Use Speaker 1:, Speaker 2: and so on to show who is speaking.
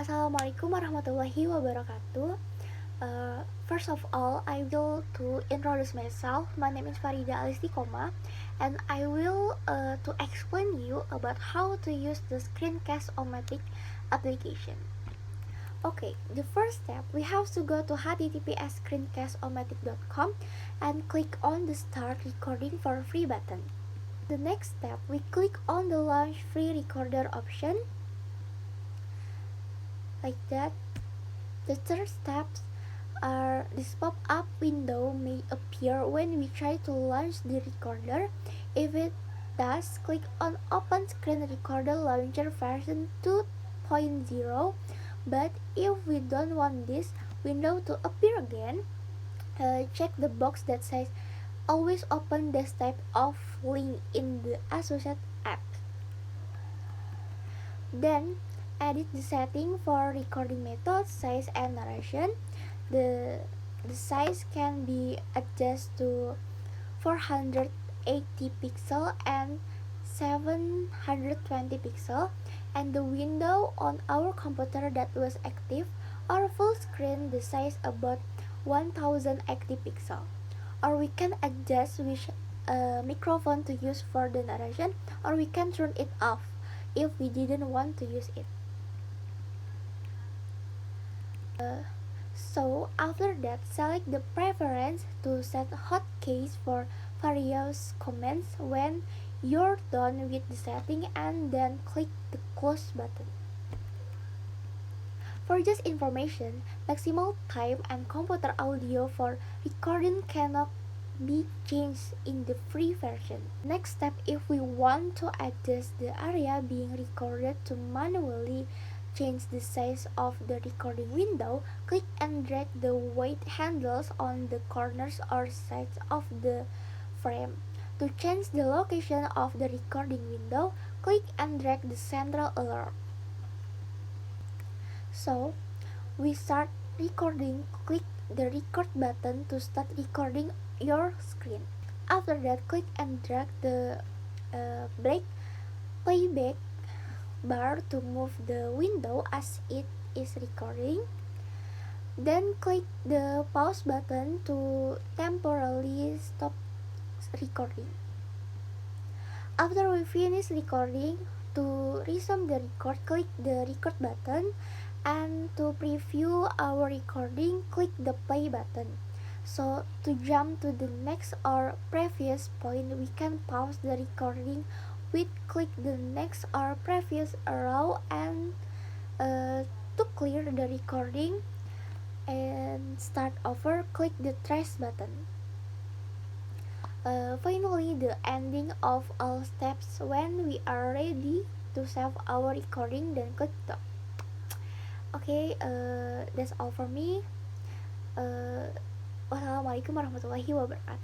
Speaker 1: Assalamualaikum warahmatullahi wabarakatuh. First of all, I will to introduce myself. My name is Farida Alistikoma, and I will to explain you about how to use the Screencast-O-Matic application. Okay, the first step, we have to go to https://screencast-o-matic.com and click on the Start Recording for Free button. The next step, we click on the Launch Free Recorder option. Like that. The third steps are this pop-up window may appear when we try to launch the recorder. If it does, click on Open Screen Recorder Launcher version 2.0. But if we don't want this window to appear again, check the box that says Always Open this type of link in the associated app. Then edit the setting for recording method, size, and narration. The size can be adjusted to 480 pixel and 720 pixel, and the window on our computer that was active or full screen the size about 1080 pixel. Or we can adjust which microphone to use for the narration, or we can turn it off if we didn't want to use it. So after that, select the preference to set hotkeys for various commands when you're done with the setting, and then click the close button. For just information, maximal time and computer audio for recording cannot be changed in the free version. Next step, if we want to adjust the area being recorded to manually change the size of the recording window, click and drag the weight handles on the corners or sides of the frame. To change the location of the recording window, click and drag the central alert. So, we start recording, click the record button to start recording your screen. After that, click and drag the playback bar to move the window as it is recording. Then click the pause button to temporarily stop recording. After we finish recording, to resume the record, click the record button, and to preview our recording, click the play button. So to jump to the next or previous point, we can pause the recording with click the next or previous arrow, and to clear the recording and start over, click the trace button. Finally, the ending of all steps, when we are ready to save our recording, then click stop. Okay, that's all for me. Wassalamualaikum warahmatullahi wabarakatuh.